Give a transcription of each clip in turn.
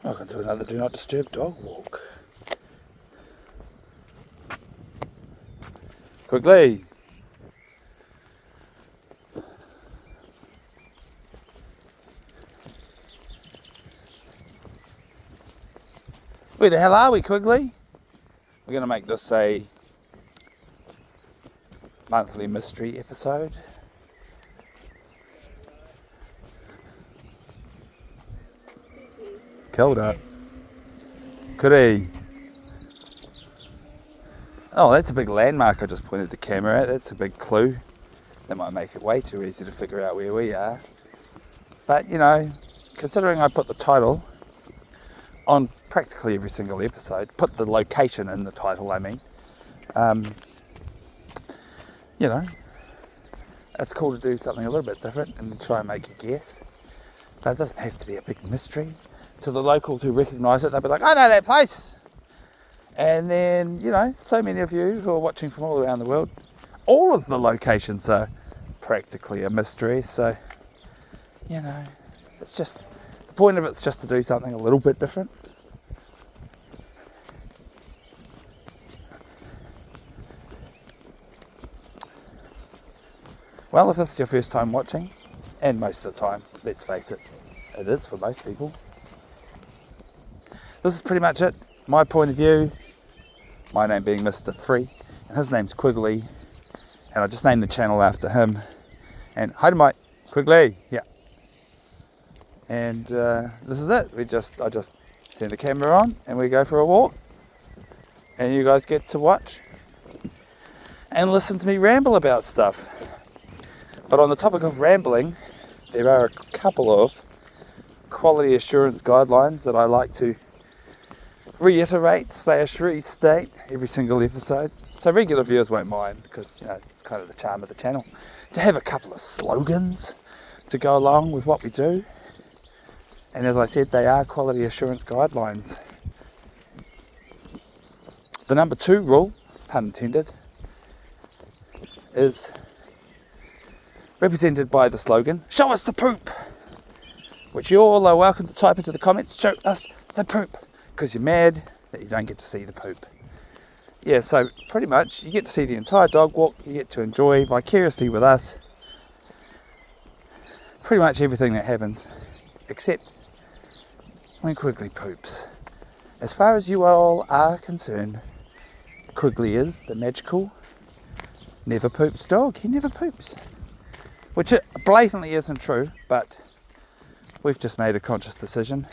Welcome to another Do Not Disturb dog walk. Quigley. Where the hell are we, Quigley? We're going to make this a monthly mystery episode. Killed it. Could he? Oh, that's a big landmark I just pointed the camera at. That's a big clue. That might make it way too easy to figure out where we are. But, you know, considering I put the title on practically every single episode, put the location in the title, I mean, you know, it's cool to do something a little bit different and try and make a guess. But it doesn't have to be a big mystery. To the locals who recognise it, they'll be like, I know that place. And then, you know, so many of you who are watching from all around the world, all of the locations are practically a mystery. So, you know, it's just, the point of it's just to do something a little bit different. Well, if this is your first time watching, and most of the time, let's face it, it is for most people. This is pretty much it. My point of view, my name being Mr. Free, and his name's Quigley, and I just named the channel after him. And hi to Mike, Quigley, yeah. And this is it. I just turn the camera on and we go for a walk, and you guys get to watch and listen to me ramble about stuff. But on the topic of rambling, there are a couple of quality assurance guidelines that I like to reiterate/restate every single episode. So regular viewers won't mind, because, you know, it's kind of the charm of the channel to have a couple of slogans to go along with what we do. And as I said, they are quality assurance guidelines. The number 2 rule, pun intended, is represented by the slogan, show us the poop, which you all are welcome to type into the comments, show us the poop, because you're mad that you don't get to see the poop. Yeah, so pretty much you get to see the entire dog walk, you get to enjoy vicariously with us pretty much everything that happens, except when Quigley poops. As far as you all are concerned, Quigley is the magical never poops dog. He never poops, which it blatantly isn't true, but we've just made a conscious decision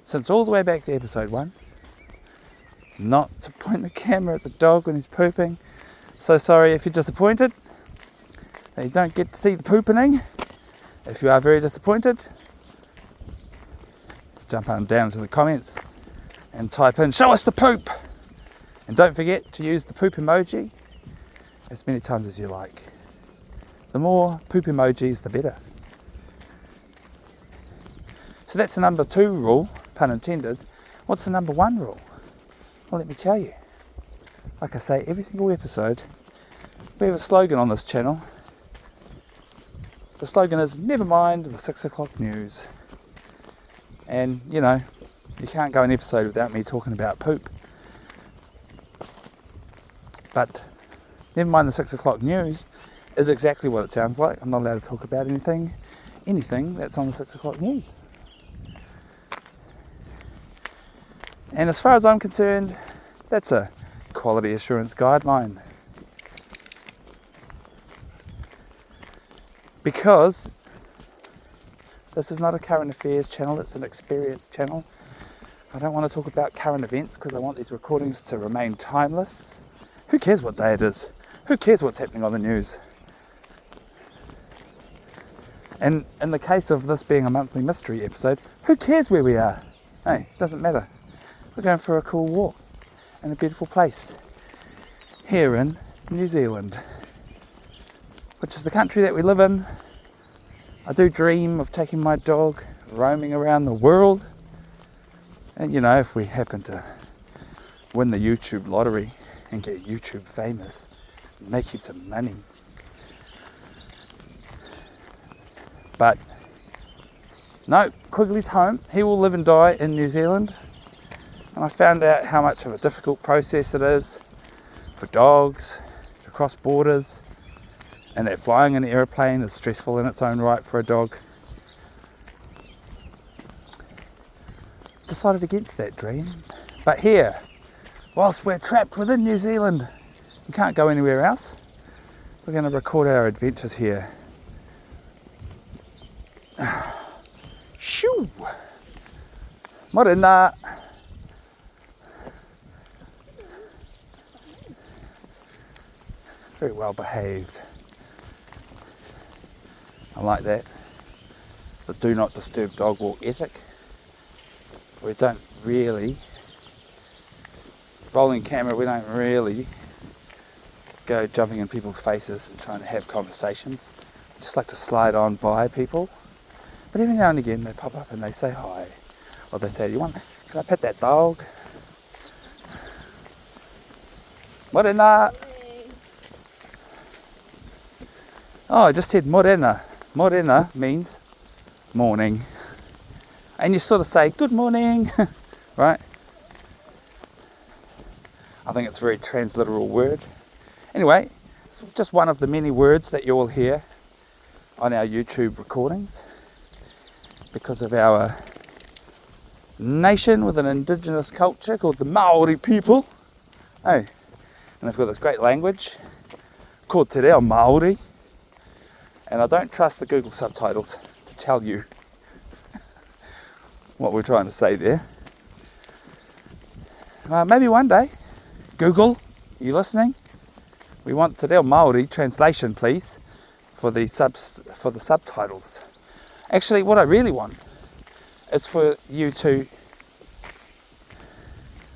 since all the way back to episode 1 not to point the camera at the dog when he's pooping. So sorry if you're disappointed that you don't get to see the poopening. If you are very disappointed, jump on down to the comments and type in show us the poop, and don't forget to use the poop emoji as many times as you like. The more poop emojis, the better. So that's the number 2 rule, pun intended. What's the number 1 rule? Well, let me tell you. Like I say, every single episode, we have a slogan on this channel. The slogan is, never mind the 6 o'clock news. And, you know, you can't go an episode without me talking about poop. But never mind the 6 o'clock news is exactly what it sounds like. I'm not allowed to talk about anything that's on the 6 o'clock news. And as far as I'm concerned, that's a quality assurance guideline. Because this is not a current affairs channel, it's an experience channel. I don't want to talk about current events because I want these recordings to remain timeless. Who cares what day it is? Who cares what's happening on the news? And in the case of this being a monthly mystery episode, who cares where we are? Hey, it doesn't matter. We're going for a cool walk in a beautiful place here in New Zealand, which is the country that we live in. I do dream of taking my dog roaming around the world. And, you know, if we happen to win the YouTube lottery and get YouTube famous, make heaps of money. But No, Quigley's home. He will live and die in New Zealand. And I found out how much of a difficult process it is for dogs to cross borders, and that flying an aeroplane is stressful in its own right for a dog. Decided against that dream. But here, whilst we're trapped within New Zealand, we can't go anywhere else, we're going to record our adventures here. Shoo! Morena! Very well behaved. I like that. The do not disturb dog walk ethic. We don't really, rolling camera, we don't really go jumping in people's faces and trying to have conversations. We just like to slide on by people. But every now and again they pop up and they say hi. Or they say, can I pet that dog? Morena! Oh, I just said morena. Morena means morning. And you sort of say, good morning, right? I think it's a very transliteral word. Anyway, it's just one of the many words that you will hear on our YouTube recordings because of our nation with an indigenous culture called the Maori people. Oh, and they've got this great language called Te Reo Maori. And I don't trust the Google subtitles to tell you what we're trying to say there. Maybe one day, Google, are you listening? We want Te Reo Maori translation, please, for the subtitles. Actually, what I really want is for you to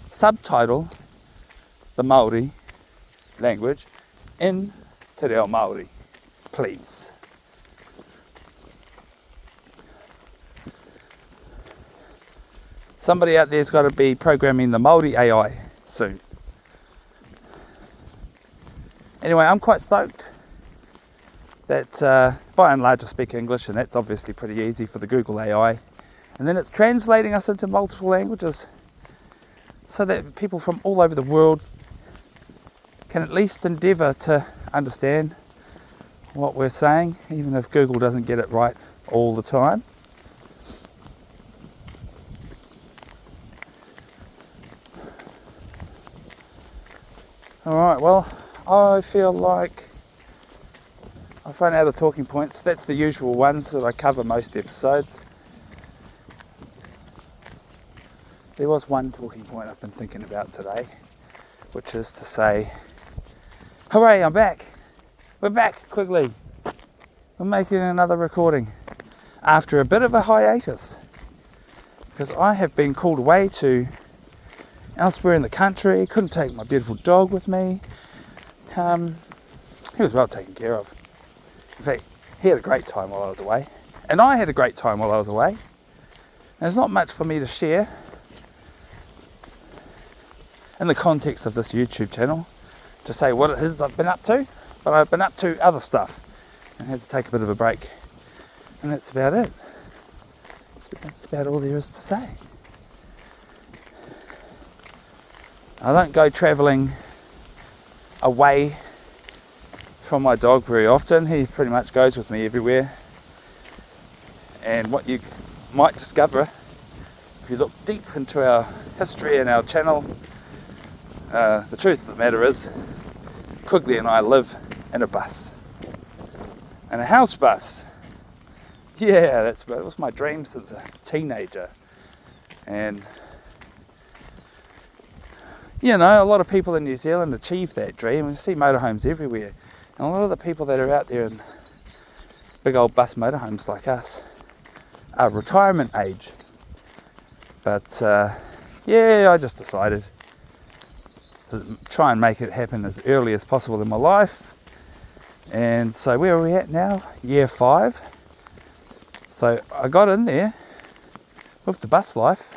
subtitle the Maori language in Te Reo Maori, please. Somebody out there's got to be programming the Māori AI soon. Anyway, I'm quite stoked that by and large I speak English, and that's obviously pretty easy for the Google AI. And then it's translating us into multiple languages so that people from all over the world can at least endeavour to understand what we're saying, even if Google doesn't get it right all the time. Alright, well, I feel like I've run out of talking points. That's the usual ones that I cover most episodes. There was one talking point I've been thinking about today, which is to say, hooray, I'm back! We're back, Quigley! We're making another recording after a bit of a hiatus, because I have been called away to elsewhere in the country. Couldn't take my beautiful dog with me. He was well taken care of. In fact, he had a great time while I was away, and I had a great time while I was away. There's not much for me to share in the context of this YouTube channel to say what it is I've been up to, but I've been up to other stuff and had to take a bit of a break, and that's about it. That's about all there is to say. I don't go travelling away from my dog very often. He pretty much goes with me everywhere. And what you might discover, if you look deep into our history and our channel, the truth of the matter is, Quigley and I live in a bus. In a house bus. Yeah, that was my dream since a teenager. And you know, a lot of people in New Zealand achieve that dream. We see motorhomes everywhere. And a lot of the people that are out there in big old bus motorhomes like us are retirement age. But yeah, I just decided to try and make it happen as early as possible in my life. And so where are we at now? Year 5. So I got in there with the bus life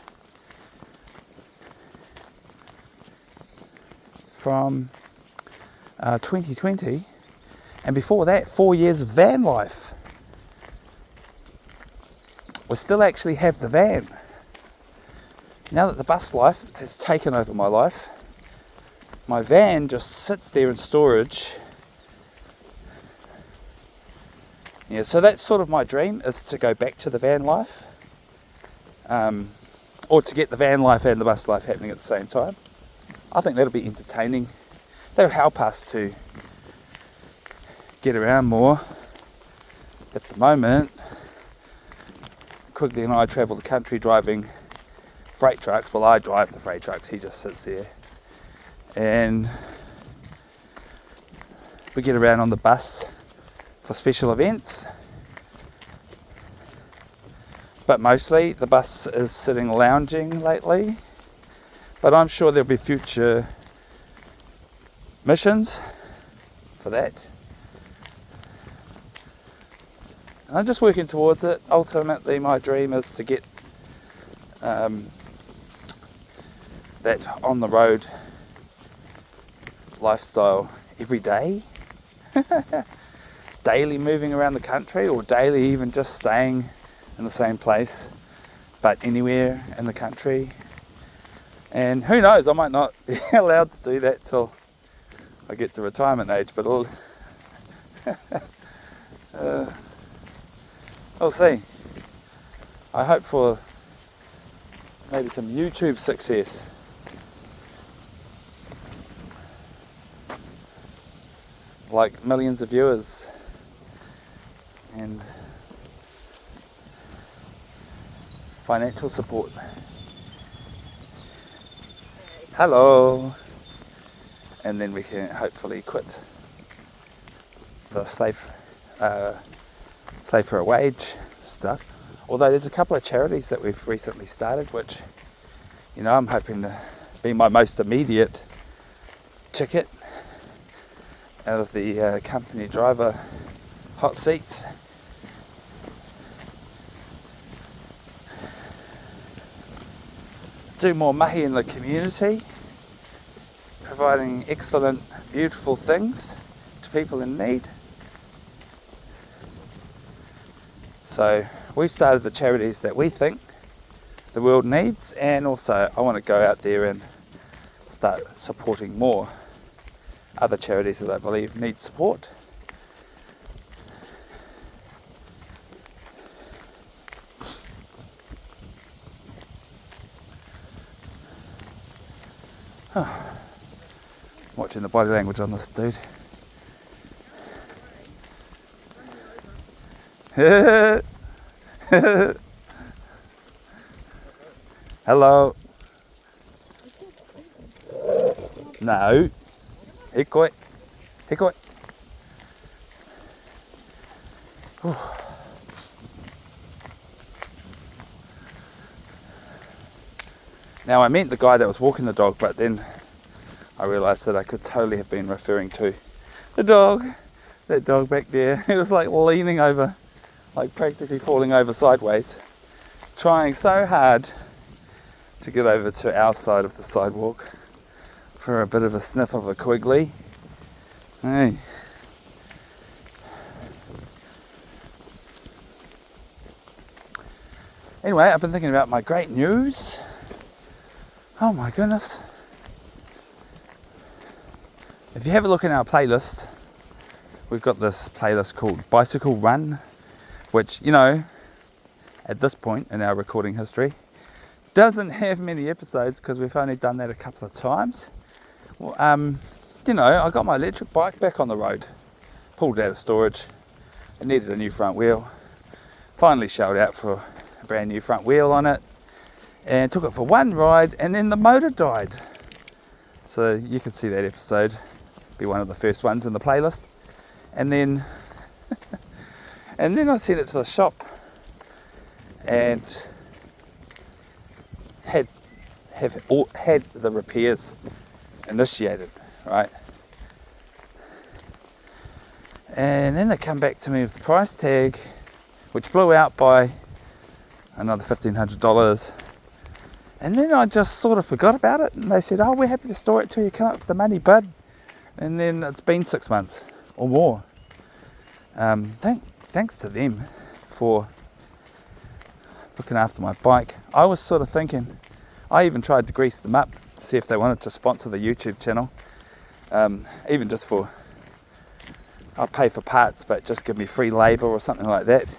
from 2020, and before that 4 years of van life, we still actually have the van. Now that the bus life has taken over my life, my van just sits there in storage. Yeah, so that's sort of my dream, is to go back to the van life. Or to get the van life and the bus life happening at the same time. I think that'll be entertaining. That'll help us to get around more. At the moment, Quigley and I travel the country driving freight trucks. Well, I drive the freight trucks, he just sits there. And we get around on the bus for special events. But mostly the bus is sitting lounging lately. But I'm sure there'll be future missions for that. I'm just working towards it. Ultimately, my dream is to get that on the road lifestyle every day. Daily moving around the country, or daily even just staying in the same place, but anywhere in the country. And who knows, I might not be allowed to do that till I get to retirement age, but we'll see. I hope for maybe some YouTube success. Like millions of viewers and financial support. Hello. And then we can hopefully quit the slave for a wage stuff. Although there's a couple of charities that we've recently started, which, you know, I'm hoping to be my most immediate ticket out of the company driver hot seats. Do more mahi in the community, providing excellent, beautiful things to people in need. So we started the charities that we think the world needs, and also I want to go out there and start supporting more other charities that I believe need support. Watching the body language on this dude. Hello. No. Hikoi. Hikoi. Now I meant the guy that was walking the dog, but then I realised that I could totally have been referring to the dog. That dog back there. It was like leaning over, like practically falling over sideways, trying so hard to get over to our side of the sidewalk for a bit of a sniff of a Quigley. Hey. Anyway, I've been thinking about my great news. Oh my goodness. If you have a look in our playlist, we've got this playlist called Bicycle Run, which, you know, at this point in our recording history, doesn't have many episodes because we've only done that a couple of times. Well, you know, I got my electric bike back on the road, pulled out of storage. It needed a new front wheel. Finally shelled out for a brand new front wheel on it, and took it for one ride, and then the motor died. So you can see that episode, be one of the first ones in the playlist. And then and then I sent it to the shop and had the repairs initiated, right? And then they come back to me with the price tag, which blew out by another $1,500. And then I just sort of forgot about it, and they said, oh, we're happy to store it till you come up with the money, bud. And then it's been 6 months or more. Thanks to them for looking after my bike. I was sort of thinking, I even tried to grease them up to see if they wanted to sponsor the YouTube channel, even just for, I'll pay for parts, but just give me free labour or something like that.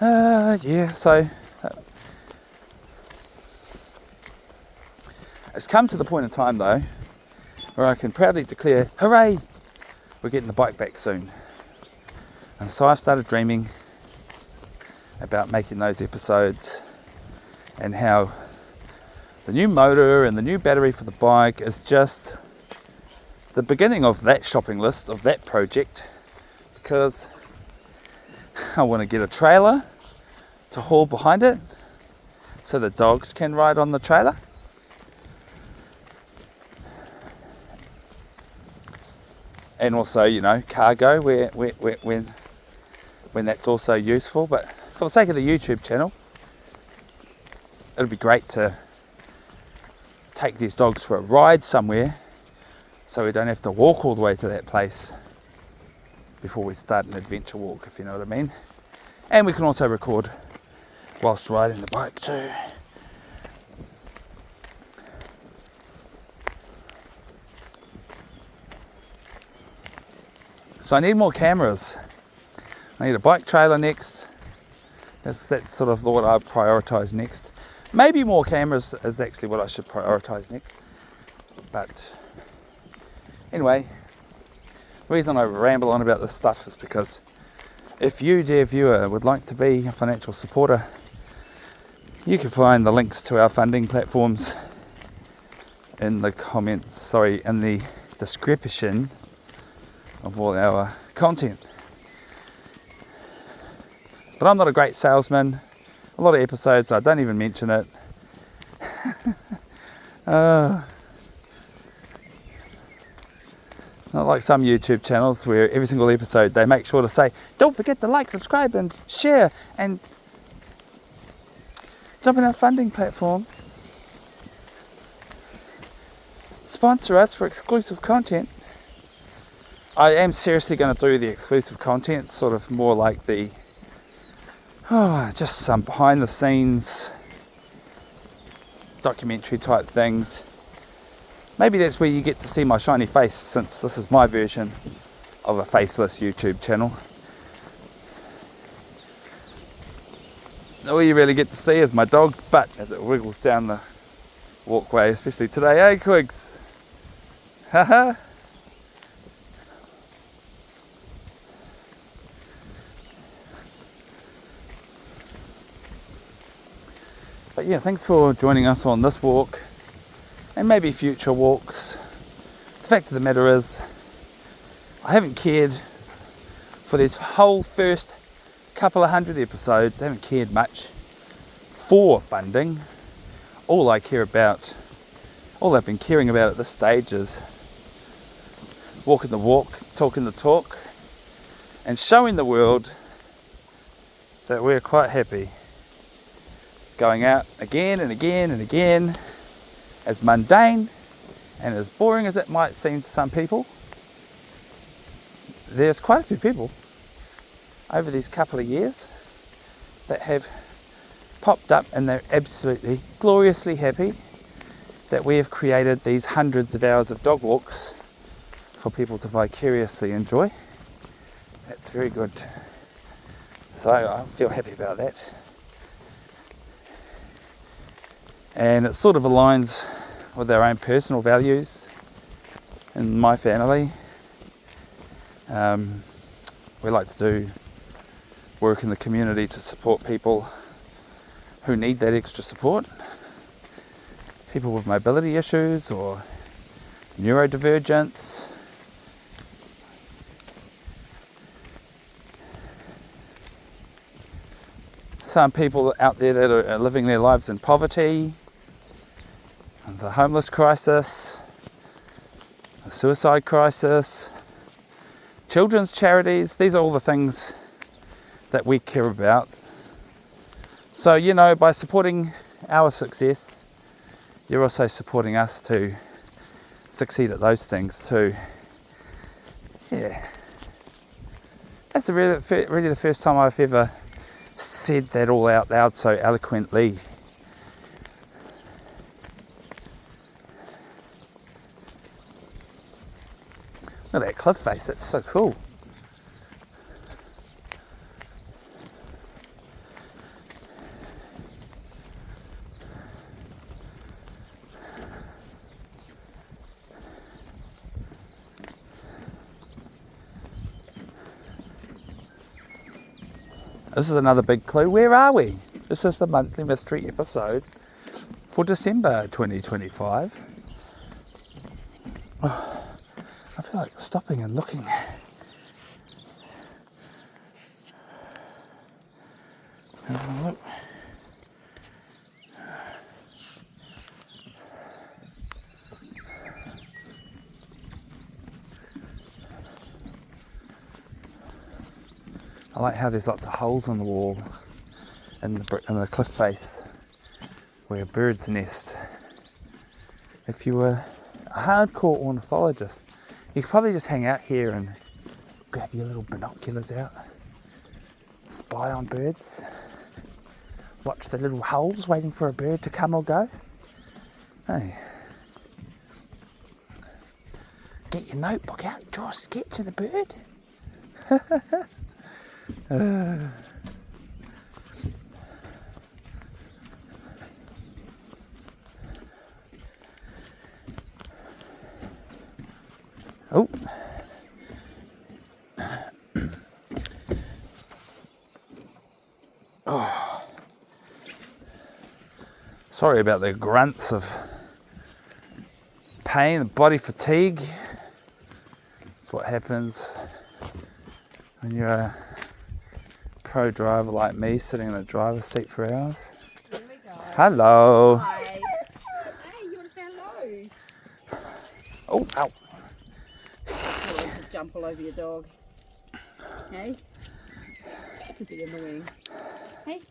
Yeah, so it's come to the point in time though where I can proudly declare, hooray, we're getting the bike back soon. And so I've started dreaming about making those episodes, and how the new motor and the new battery for the bike is just the beginning of that shopping list, of that project, because I want to get a trailer to haul behind it so the dogs can ride on the trailer. And also, you know, cargo when that's also useful. But for the sake of the YouTube channel, it'll be great to take these dogs for a ride somewhere so we don't have to walk all the way to that place before we start an adventure walk, if you know what I mean. And we can also record whilst riding the bike too. So I need more cameras. I need a bike trailer next. That's sort of what I'll prioritise next. Maybe more cameras is actually what I should prioritise next. But anyway, the reason I ramble on about this stuff is because if you, dear viewer, would like to be a financial supporter, you can find the links to our funding platforms in the comments, in the description of all our content. But I'm not a great salesman. A lot of episodes I don't even mention it. Not like some YouTube channels where every single episode they make sure to say, don't forget to like, subscribe and share and jump in our funding platform. Sponsor us for exclusive content. I am seriously going to do the exclusive content, sort of more like the, just some behind the scenes documentary type things. Maybe that's where you get to see my shiny face, since this is my version of a faceless YouTube channel. All you really get to see is my dog's butt as it wiggles down the walkway, especially today, eh, Quigs? Haha. But yeah, thanks for joining us on this walk and maybe future walks. The fact of the matter is, I haven't cared for this whole first couple of 100 episodes, I haven't cared much for funding. All I've been caring about at this stage is walking the walk, talking the talk, and showing the world that we're quite happy. Going out again and again and again, as mundane and as boring as it might seem to some people. There's quite a few people over these couple of years that have popped up, and they're absolutely gloriously happy that we have created these hundreds of hours of dog walks for people to vicariously enjoy. That's very good. So I feel happy about that. And it sort of aligns with our own personal values in my family. We like to do work in the community to support people who need that extra support. People with mobility issues or neurodivergence. Some people out there that are living their lives in poverty, the homeless crisis, the suicide crisis, children's charities. These are all the things that we care about. So, you know, by supporting our success, you're also supporting us to succeed at those things too. Yeah. That's really the first time I've ever said that all out loud so eloquently. Look at that cliff face, that's so cool. This is another big clue. Where are we? This is the monthly mystery episode for December 2025. Oh, I feel like stopping and looking. Have a look. I like how there's lots of holes in the wall in the cliff face where birds nest. If you were a hardcore ornithologist, you could probably just hang out here and grab your little binoculars out, spy on birds, watch the little holes waiting for a bird to come or go. Hey, get your notebook out, draw a sketch of the bird. Oh. Oh. Sorry about the grunts of pain and body fatigue. That's what happens when you're a pro driver like me, sitting in the driver's seat for hours. Here we go. Hello. Hi. Hey, you want to say hello? Oh, ow. I want to jump all over your dog. Hey? Could be annoying. Hey?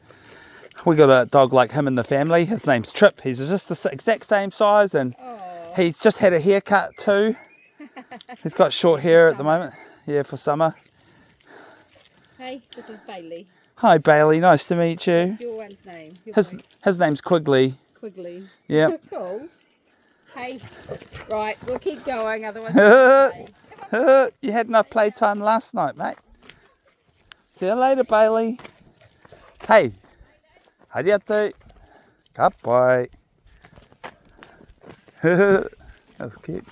We got a dog like him in the family. His name's Trip. He's just the exact same size, and he's just had a haircut too. He's got short hair at the moment. Yeah, for summer. Hey, this is Bailey. Hi Bailey, nice to meet you. What's your one's name? His name's Quigley. Quigley. Yeah. Cool. Hey, right, we'll keep going, otherwise we'll You had enough playtime last night, mate. See you later, Bailey. Hey, Hiatus. Goodbye. That was cute.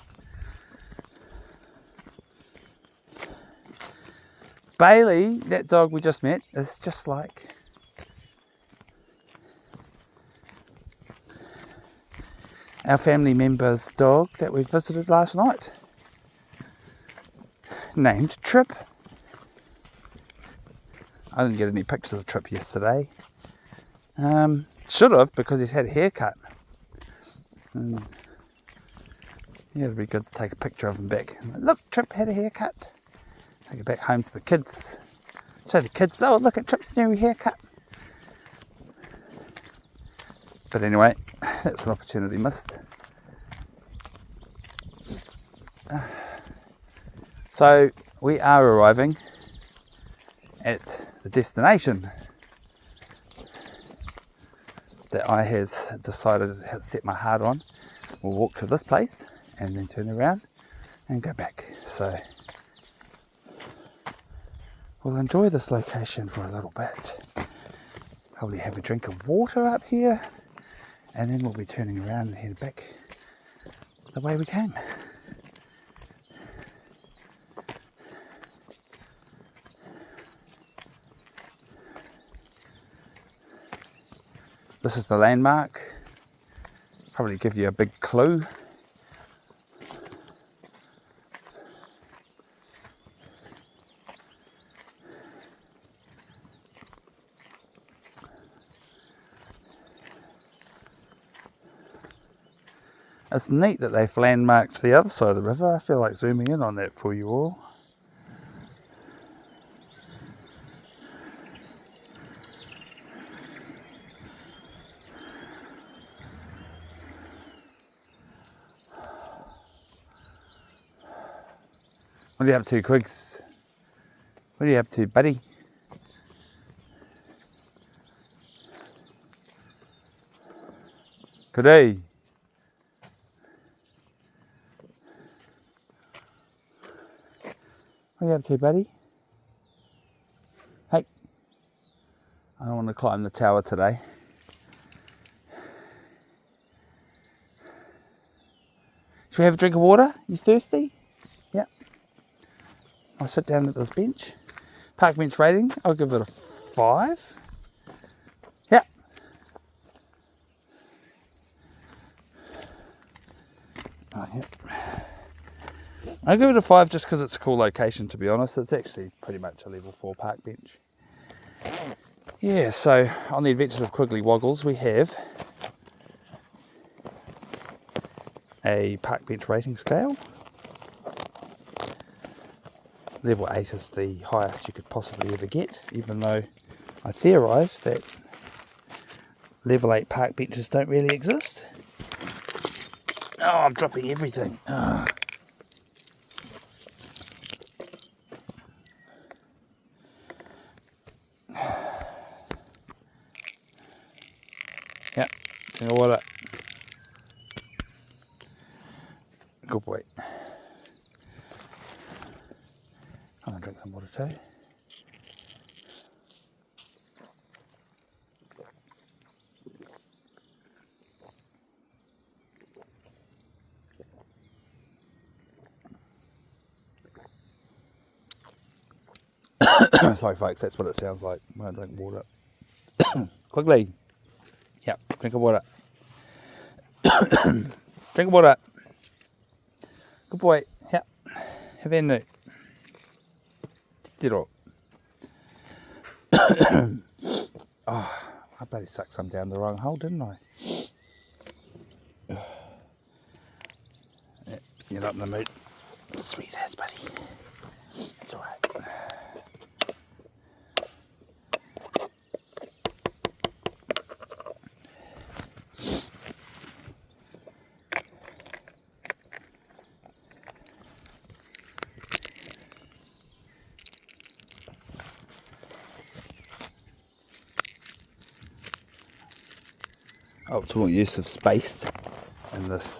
Bailey, that dog we just met, is just like our family member's dog that we visited last night, named Trip. I didn't get any pictures of Trip yesterday. Should have, because he's had a haircut. And yeah, it'd be good to take a picture of him back. Look, Trip had a haircut. Take it back home to the kids. Show the kids, oh, look at Trip's new haircut. But anyway, that's an opportunity missed. So we are arriving at the destination that I has decided to set my heart on. We'll walk to this place and then turn around and go back. So we'll enjoy this location for a little bit. Probably have a drink of water up here, and then we'll be turning around and head back the way we came. This is the landmark. Probably give you a big clue. It's neat that they've landmarked the other side of the river. I feel like zooming in on that for you all. What are you up to, Quigs? What are you up to, buddy? Today. What are you up to, buddy? Hey. I don't want to climb the tower today. Should we have a drink of water? You thirsty? Yep. I'll sit down at this bench. Park bench rating, I'll give it a 5. Yep. Oh, yep. I'll give it a 5 just because it's a cool location, to be honest. It's actually pretty much a level 4 park bench. Yeah, so on the Adventures of Quigley Woggles, we have a park bench rating scale. Level 8 is the highest you could possibly ever get, even though I theorise that level 8 park benches don't really exist. Oh, I'm dropping everything. Oh. Yep, drink of water. Good boy. I'm going to drink some water too. Sorry folks, that's what it sounds like when I drink water. Quigley. Yep, drink of water. Drink of water. Good boy. Yep. Have a new. Ditto. Oh, I bloody sucked some down the wrong hole, didn't I? Yeah, you're not in the mood. Sweet ass, buddy. It's alright. Optimal use of space in this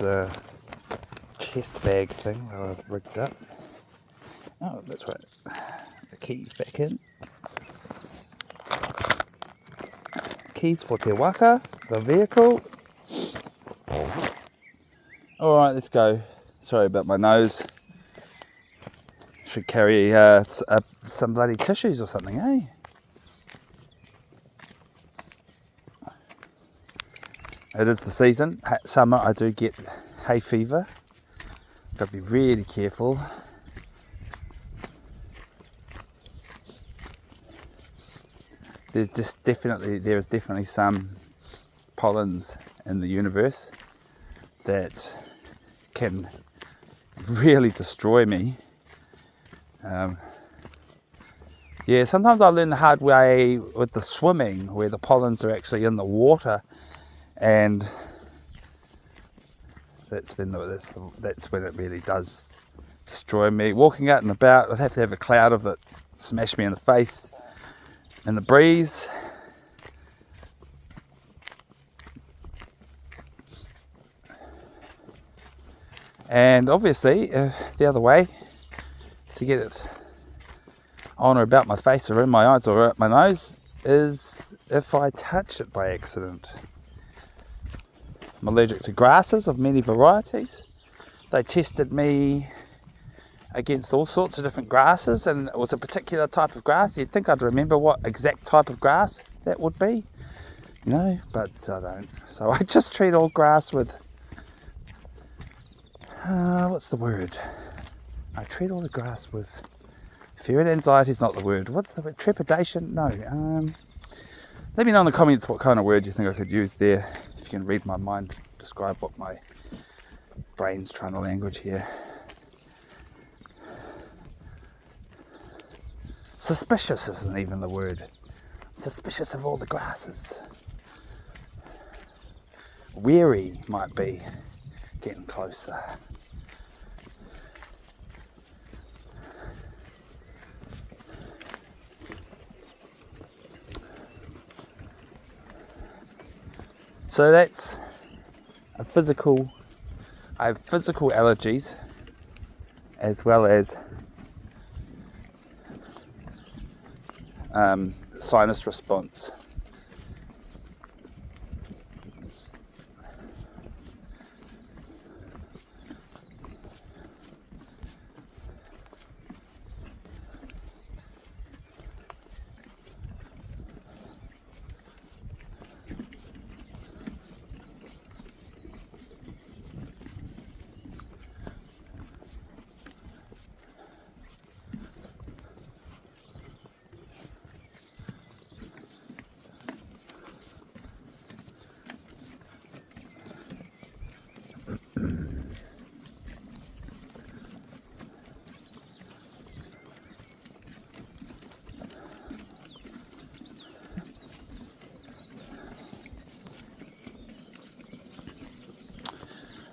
chest bag thing that I've rigged up. Oh, that's right. The keys back in. Keys for Te Waka, the vehicle. Alright, let's go. Sorry about my nose. Should carry some bloody tissues or something, eh? It is the season. Summer, I do get hay fever. Got to be really careful. There is definitely some pollens in the universe that can really destroy me. Yeah, sometimes I learn the hard way with the swimming, where the pollens are actually in the water, and that's when it really does destroy me. Walking out and about, I'd have to have a cloud of it smash me in the face in the breeze. And obviously, the other way to get it on or about my face or in my eyes or up my nose is if I touch it by accident. I'm allergic to grasses of many varieties. They tested me against all sorts of different grasses, and it was a particular type of grass. You'd think I'd remember what exact type of grass that would be, you know, but I don't. So I just treat all grass with, what's the word? I treat all the grass with fear, and anxiety is not the word. What's the word? Trepidation? No. Let me know in the comments what kind of word you think I could use there. If you can read my mind, describe what my brain's trying to language here. Suspicious isn't even the word. Suspicious of all the grasses. Weary might be getting closer. So that's I have physical allergies as well as sinus response.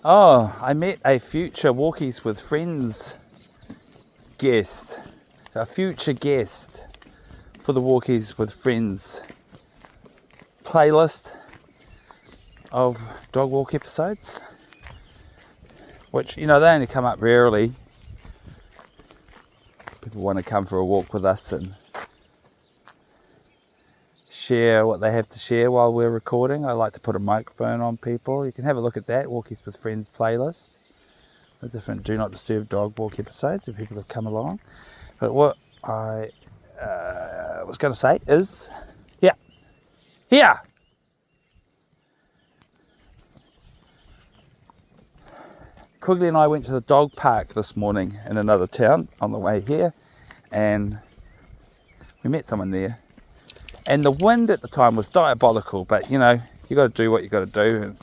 Oh, I met a future Walkies with Friends guest, a future guest for the Walkies with Friends playlist of dog walk episodes, which, you know, they only come up rarely. People want to come for a walk with us and share what they have to share while we're recording. I like to put a microphone on people. You can have a look at that Walkies with Friends playlist, the different Do Not Disturb dog walk episodes where people have come along. But what I was going to say is, here. Quigley and I went to the dog park this morning in another town on the way here, and we met someone there. And the wind at the time was diabolical, but you know, you got to do what you got to do. And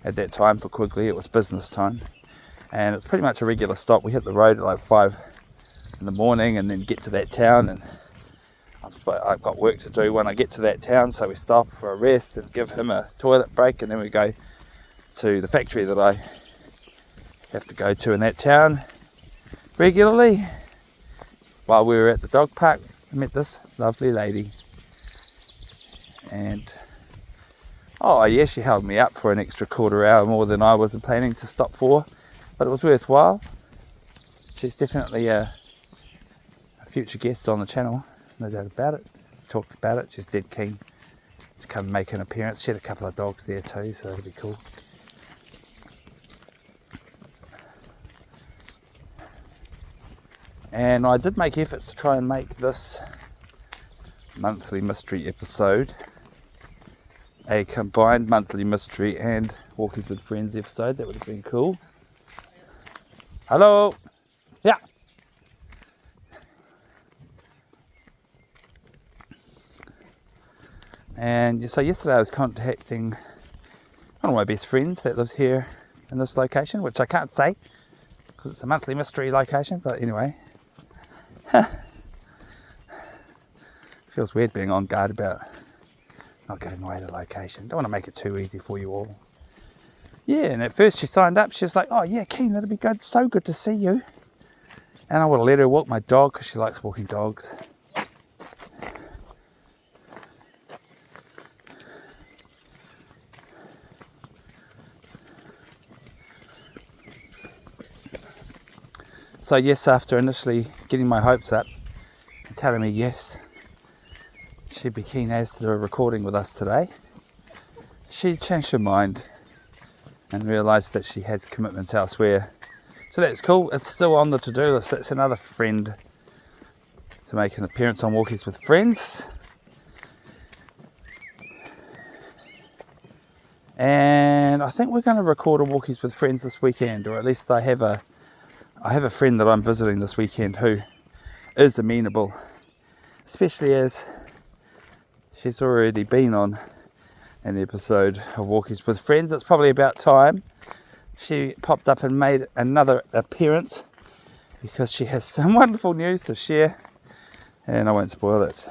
at that time for Quigley, it was business time, and it's pretty much a regular stop. We hit the road at like 5 in the morning, and then get to that town. And I've got work to do when I get to that town, so we stop for a rest and give him a toilet break, and then we go to the factory that I have to go to in that town regularly. While we were at the dog park, I met this lovely lady. And oh yeah, she held me up for an extra quarter hour more than I wasn't planning to stop for, but it was worthwhile. She's definitely a future guest on the channel, no doubt about it. Talked about it. She's dead keen to come make an appearance. She had a couple of dogs there too, so that'll be cool. And I did make efforts to try and make this monthly mystery episode a combined monthly mystery and Walkies with Friends episode. That would have been cool. Hello. Yeah. And so yesterday I was contacting one of my best friends that lives here in this location, which I can't say because it's a monthly mystery location, but anyway. Feels weird being on guard about not giving away the location. Don't want to make it too easy for you all. Yeah, and at first she signed up. She was like, oh yeah, keen, that'll be good. So good to see you. And I would have let her walk my dog because she likes walking dogs. So yes, after initially getting my hopes up and telling me yes, she'd be keen as to a recording with us today, she changed her mind and realised that she has commitments elsewhere. So that's cool. It's still on the to-do list. It's another friend to make an appearance on Walkies with Friends. And I think we're going to record a Walkies with Friends this weekend, or at least I have a friend that I'm visiting this weekend who is amenable, especially as she's already been on an episode of Walkies with Friends. It's probably about time she popped up and made another appearance because she has some wonderful news to share, and I won't spoil it.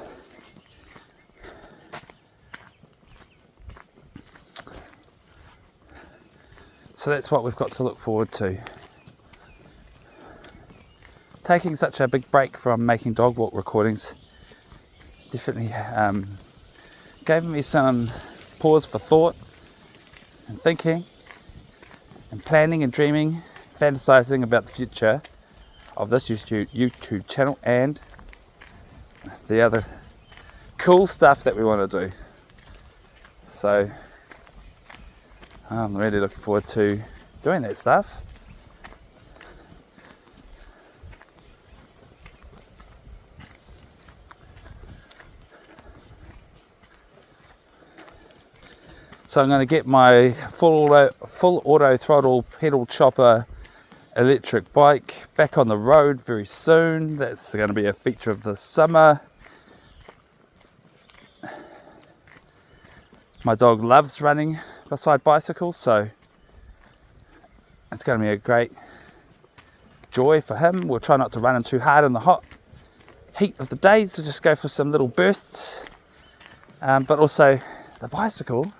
So that's what we've got to look forward to. Taking such a big break from making dog walk recordings definitely gave me some pause for thought and thinking, and planning and dreaming, fantasizing about the future of this YouTube channel and the other cool stuff that we want to do. So I'm really looking forward to doing that stuff. So I'm going to get my full auto throttle pedal chopper electric bike back on the road very soon. That's going to be a feature of the summer. My dog loves running beside bicycles, so it's going to be a great joy for him. We'll try not to run him too hard in the hot heat of the day, so just go for some little bursts. But also the bicycle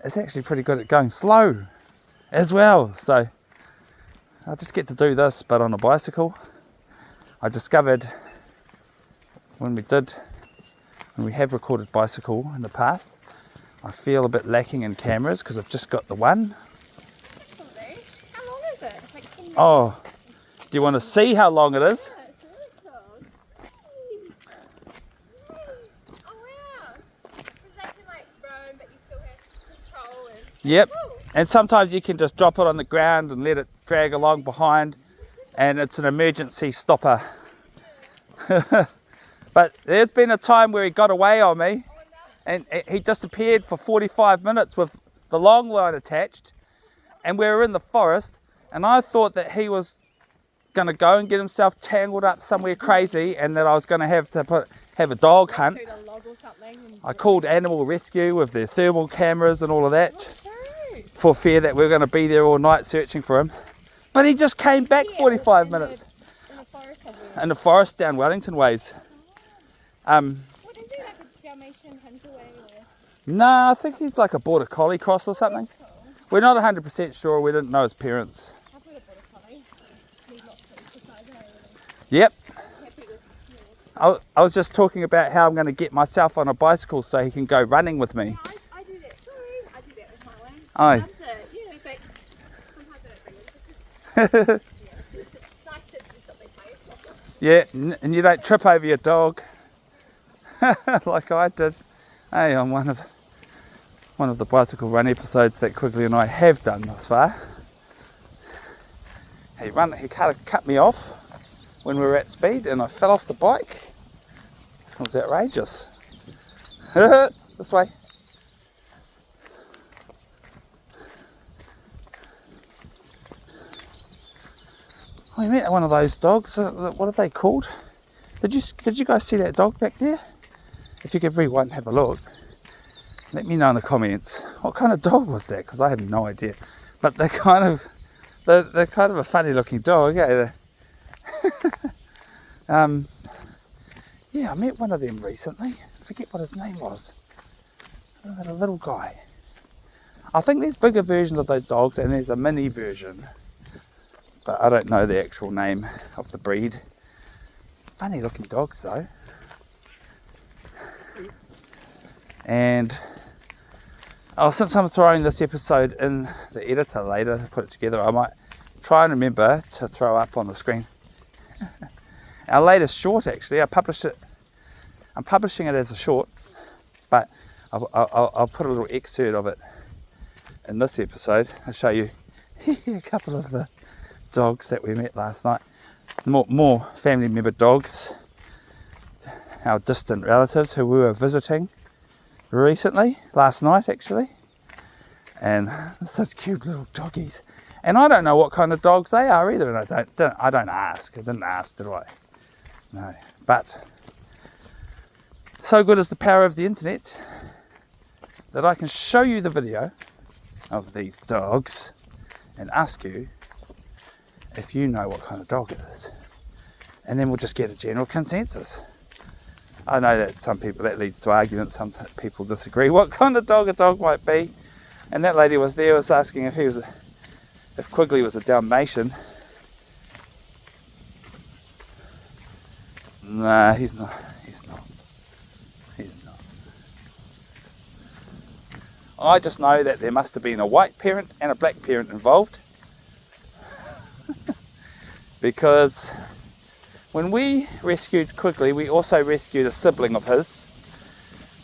is actually pretty good at going slow as well, so I'll just get to do this but on a bicycle. I discovered when we have recorded bicycle in the past, I feel a bit lacking in cameras because I've just got the one. How long is it? Like 10 minutes. Oh, do you want to see how long it is? Yeah, it's really cool. Oh wow. Because they can like roam but you still have control and... Yep. Woo. And sometimes you can just drop it on the ground and let it drag along behind, and it's an emergency stopper. But there's been a time where he got away on me and he disappeared for 45 minutes with the long line attached, and we were in the forest, and I thought that he was going to go and get himself tangled up somewhere crazy and that I was going to have a dog hunt. Shoot a log or something and... I called animal rescue with their thermal cameras and all of that, Oh, for fear that we were going to be there all night searching for him. But he just came back 45 minutes. In the forest somewhere. In the forest down Wellington ways. What is he, like a Dalmatian hunter way or... Nah, I think he's like a border collie cross or something. Cool. We're not 100% sure. We didn't know his parents. I've got a border collie. He's not too exercising or anything. Yep. Happy with me. I was just talking about how I'm going to get myself on a bicycle so he can go running with me. I do that too. I do that with my one. Aye. Loves it. Yeah, in fact, sometimes I don't bring it because yeah, it's nice to do something playful. Yeah, and you don't trip over your dog like I did. Hey, on one of the bicycle run episodes that Quigley and I have done thus far. He kind of cut me off when we were at speed and I fell off the bike. It was outrageous. This way. We met one of those dogs. What are they called? Did you guys see that dog back there? If you could rewind and have a look, let me know in the comments what kind of dog was that, because I have no idea. But they're kind of a funny looking dog. Yeah, yeah, I met one of them recently. I forget what his name was. A little guy. I think there's bigger versions of those dogs and there's a mini version, but I don't know the actual name of the breed. Funny looking dogs though. And since I'm throwing this episode in the editor later to put it together, I might try and remember to throw up on the screen our latest short. Actually, I'm publishing it as a short, but I'll put a little excerpt of it in this episode. I'll show you a couple of the dogs that we met last night. More family member dogs, our distant relatives who we were visiting recently, last night actually, and such cute little doggies. And I don't know what kind of dogs they are either, and I didn't ask, did I? No, but so good is the power of the internet that I can show you the video of these dogs and ask you if you know what kind of dog it is, and then we'll just get a general consensus. I know that some people, that leads to arguments, some people disagree what kind of dog a dog might be, and that lady was asking if Quigley was a Dalmatian. Nah, he's not. I just know that there must have been a white parent and a black parent involved. Because when we rescued Quigley, we also rescued a sibling of his,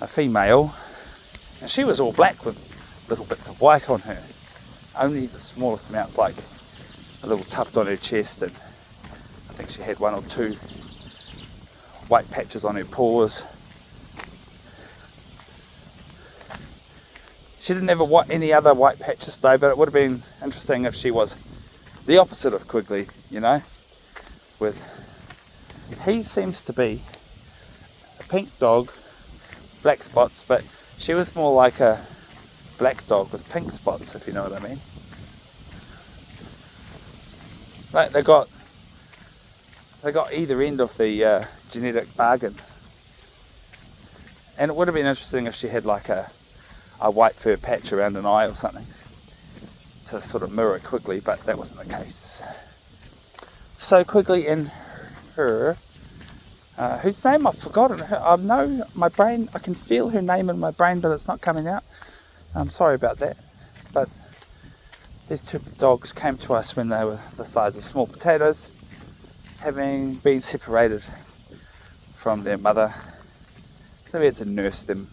a female, and she was all black with little bits of white on her. Only the smallest amounts, like a little tuft on her chest, and I think she had 1 or 2 white patches on her paws. She didn't have any other white patches though, but it would have been interesting if she was the opposite of Quigley, you know. He seems to be a pink dog, black spots, but she was more like a black dog with pink spots, if you know what I mean. Like they got either end of the genetic bargain. And it would have been interesting if she had like a white fur patch around an eye or something to sort of mirror Quigley, but that wasn't the case. So Quigley and her, whose name I've forgotten. I know my brain, I can feel her name in my brain, but it's not coming out. I'm sorry about that. But these 2 dogs came to us when they were the size of small potatoes, having been separated from their mother. So we had to nurse them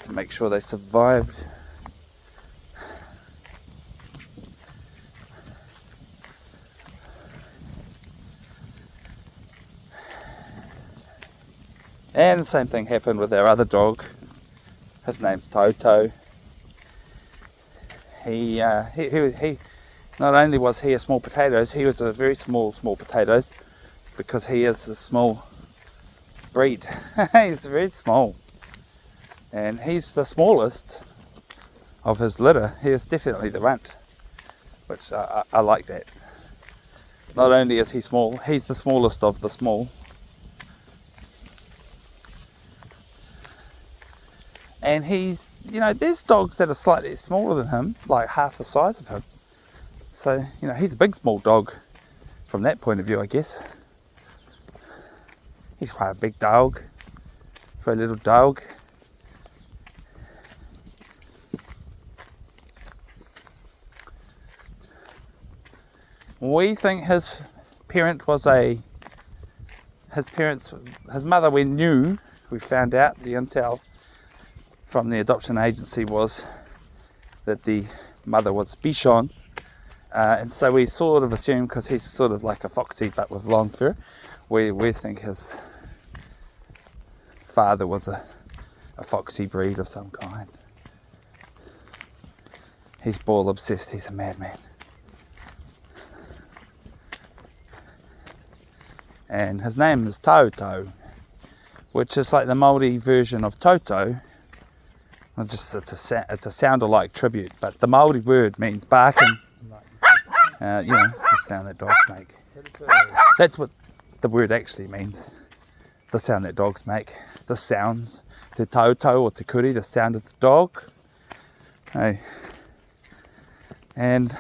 to make sure they survived. And the same thing happened with our other dog. His name's Toto. He not only was he a small potatoes, he was a very small potatoes, because he is a small breed. He's very small, and he's the smallest of his litter. He is definitely the runt, which I like that. Not only is he small, he's the smallest of the small. And he's, you know, there's dogs that are slightly smaller than him, like half the size of him. So, you know, he's a big small dog from that point of view, I guess. He's quite a big dog for a little dog. We think his mother, we found out the intel from the adoption agency was that the mother was Bichon, and so we sort of assume, because he's sort of like a foxy but with long fur, we think his father was a foxy breed of some kind. He's ball obsessed, he's a madman. And his name is Toto, which is like the Māori version of Toto. It's a sound-alike tribute, but the Māori word means barking. You know, the sound that dogs make. That's what the word actually means. The sound that dogs make. The sounds. Te Toto or te kuri, the sound of the dog. Hey. And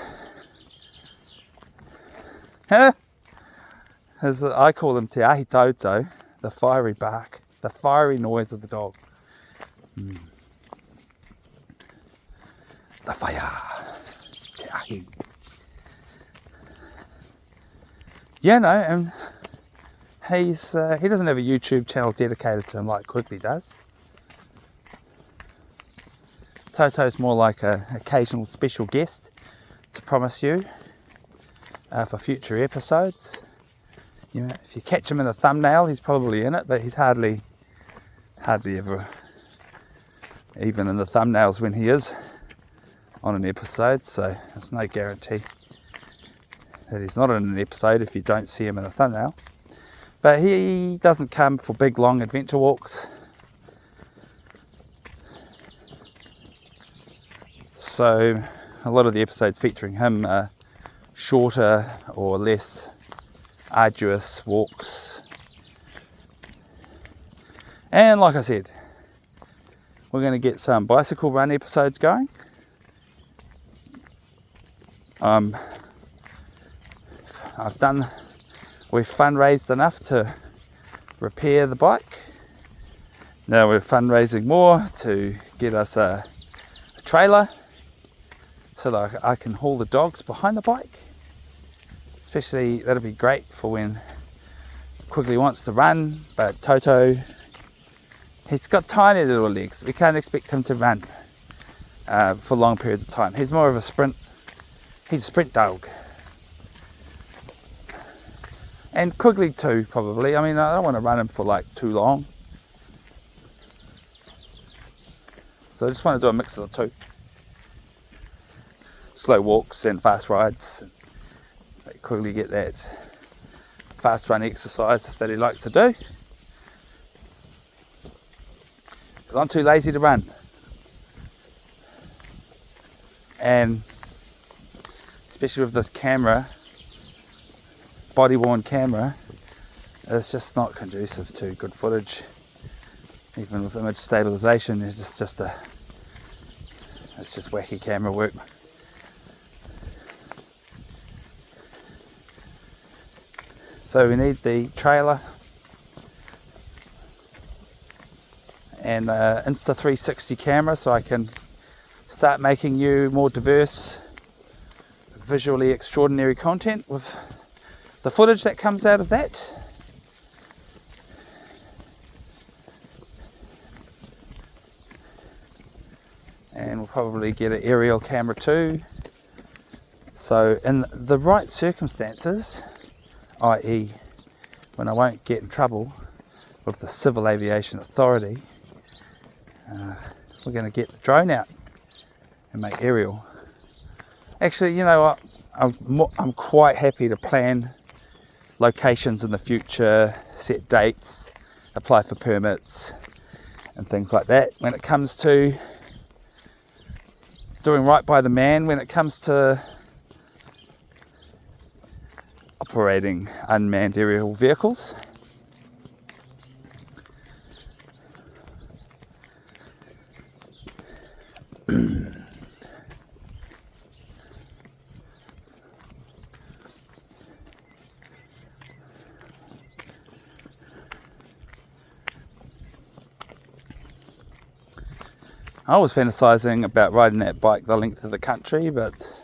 as I call them te ahi toto, the fiery bark, the fiery noise of the dog. The fire, te ahi. Yeah, no, and he doesn't have a YouTube channel dedicated to him like Quigley does. Toto's more like an occasional special guest to promise you for future episodes. You know, if you catch him in a thumbnail, he's probably in it, but he's hardly ever even in the thumbnails when he is on an episode, so there's no guarantee that he's not in an episode if you don't see him in a thumbnail. But he doesn't come for big long adventure walks, so a lot of the episodes featuring him are shorter or less arduous walks. And like I said, we're going to get some bicycle run episodes going. We've fundraised enough to repair the bike. Now we're fundraising more to get us a trailer so that I can haul the dogs behind the bike. Especially, that'll be great for when Quigley wants to run, but Toto, he's got tiny little legs. We can't expect him to run for long periods of time. He's more of a sprint. He's a sprint dog. And Quigley too, probably. I mean, I don't want to run him for like too long. So I just want to do a mix of the two. Slow walks and fast rides. Let Quigley get that fast run exercise that he likes to do. Because I'm too lazy to run. And especially with this camera, body worn camera, it's just not conducive to good footage. Even with image stabilization, it's just wacky camera work. So we need the trailer and Insta360 camera so I can start making you more diverse, visually extraordinary content with the footage that comes out of that. And we'll probably get an aerial camera too. So in the right circumstances, i.e. when I won't get in trouble with the Civil Aviation Authority, we're going to get the drone out and make aerial. Actually, you know what, I'm quite happy to plan locations in the future, set dates, apply for permits and things like that. When it comes to doing right by the man, when it comes to operating unmanned aerial vehicles. I was fantasizing about riding that bike the length of the country, but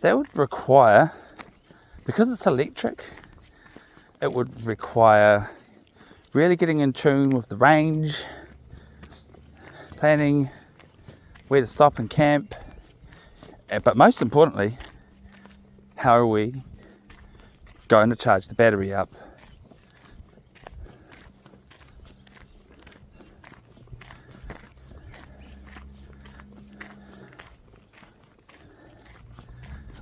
that would require, because it's electric, it would require really getting in tune with the range, planning where to stop and camp, but most importantly, how are we going to charge the battery up?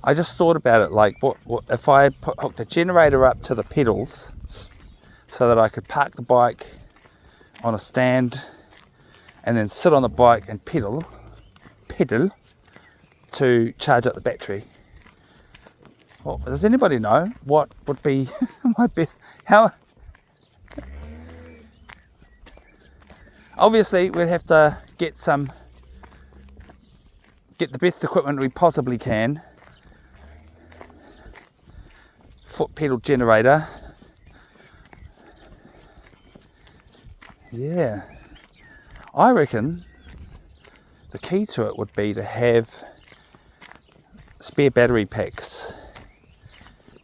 I just thought about it, like what if I hooked a generator up to the pedals so that I could park the bike on a stand and then sit on the bike and pedal to charge up the battery. Well, does anybody know what would be my best? How? Obviously, we'd have to get the best equipment we possibly can. Foot pedal generator. Yeah, I reckon the key to it would be to have spare battery packs,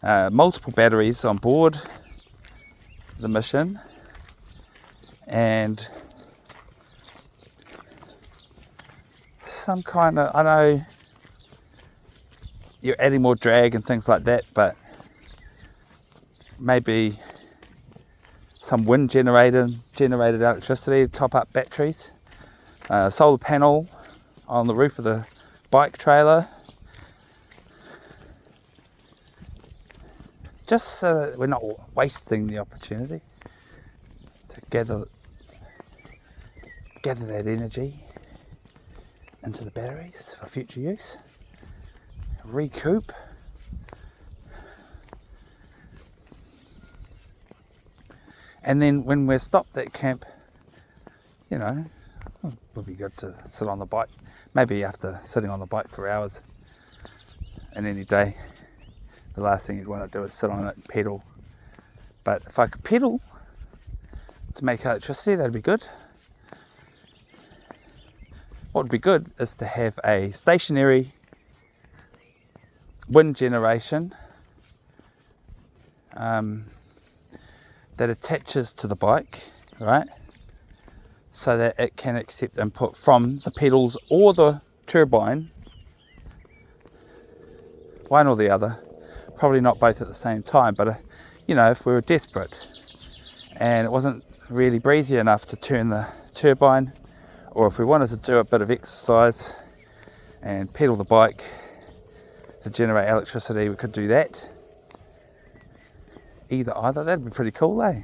multiple batteries on board the mission, and some kind of, I know you're adding more drag and things like that, but maybe some wind generated electricity to top up batteries, solar panel on the roof of the bike trailer, just so that we're not wasting the opportunity to gather that energy into the batteries for future use, recoup. And then when we're stopped at camp, you know, it would be good to sit on the bike. Maybe after sitting on the bike for hours in any day, the last thing you'd want to do is sit on it and pedal. But if I could pedal to make electricity, that'd be good. what would be good is to have a stationary wind generation that attaches to the bike, right? So that it can accept input from the pedals or the turbine, one or the other, probably not both at the same time, but you know, if we were desperate and it wasn't really breezy enough to turn the turbine, or if we wanted to do a bit of exercise and pedal the bike to generate electricity, we could do that. Either, that'd be pretty cool, eh?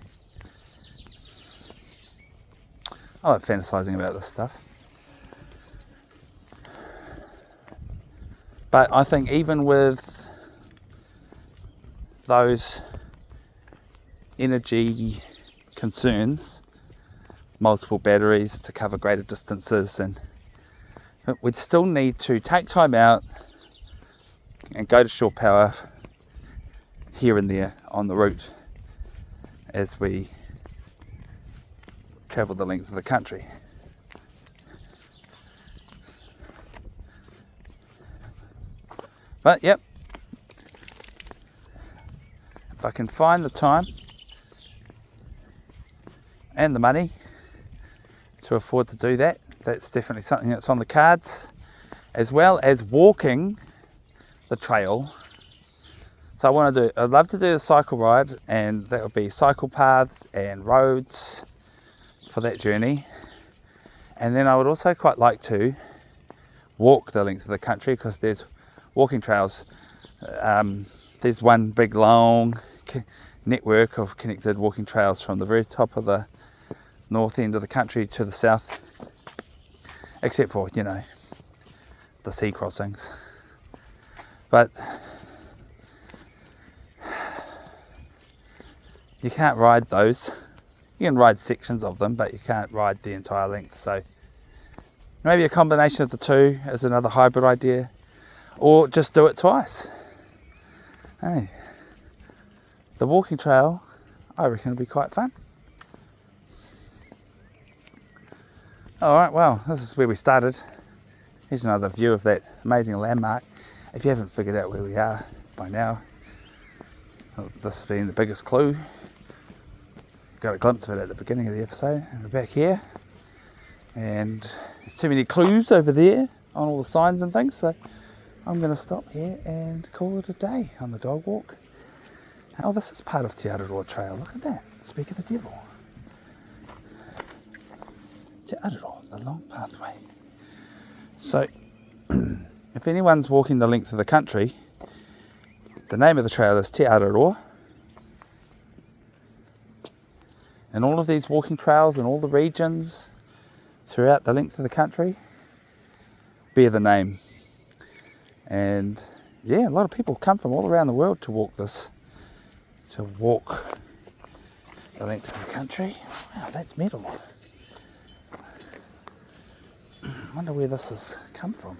I like fantasizing about this stuff. But I think even with those energy concerns, multiple batteries to cover greater distances, and we'd still need to take time out and go to shore power here and there on the route as we travel the length of the country. But yep, if I can find the time and the money to afford to do that, that's definitely something that's on the cards, as well as walking the trail. So I'd love to do a cycle ride, and that would be cycle paths and roads for that journey. And then I would also quite like to walk the length of the country, because there's walking trails. There's one big long network of connected walking trails from the very top of the north end of the country to the south, except for, you know, the sea crossings. But you can't ride those. You can ride sections of them, but you can't ride the entire length. So maybe a combination of the two is another hybrid idea, or just do it twice. Hey, the walking trail, I reckon, will be quite fun. Alright, well, this is where we started. Here's another view of that amazing landmark. If you haven't figured out where we are by now, this has been the biggest clue. Got a glimpse of it at the beginning of the episode, and we're back here. And there's too many clues over there on all the signs and things, so I'm going to stop here and call it a day on the dog walk. Oh, this is part of Te Araroa Trail. Look at that. Speak of the devil. Te Araroa, the long pathway. So, if anyone's walking the length of the country, the name of the trail is Te Araroa. And all of these walking trails in all the regions throughout the length of the country bear the name. And yeah, a lot of people come from all around the world to walk this, to walk the length of the country. Wow, that's metal. I wonder where this has come from.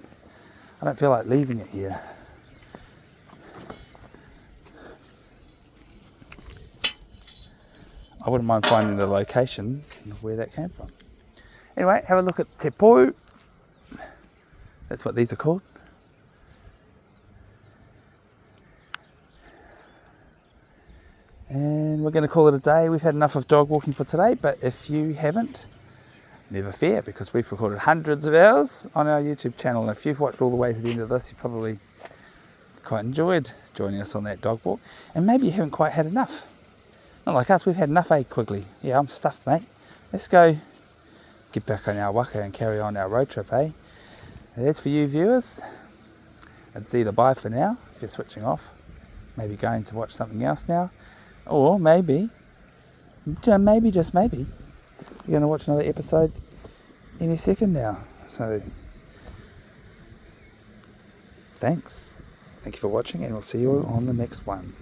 I don't feel like leaving it here. I wouldn't mind finding the location of where that came from. Anyway, have a look at Te Pou. That's what these are called. And we're going to call it a day. We've had enough of dog walking for today, but if you haven't, never fear, because we've recorded hundreds of hours on our YouTube channel. And if you've watched all the way to the end of this, you probably quite enjoyed joining us on that dog walk. And maybe you haven't quite had enough. Not like us, we've had enough, eh, Quigley? Yeah, I'm stuffed, mate. Let's go get back on our waka and carry on our road trip, eh? And as for you viewers, it's either bye for now, if you're switching off, maybe going to watch something else now, or maybe, just maybe, you're going to watch another episode any second now. So, thanks. Thank you for watching, and we'll see you on the next one.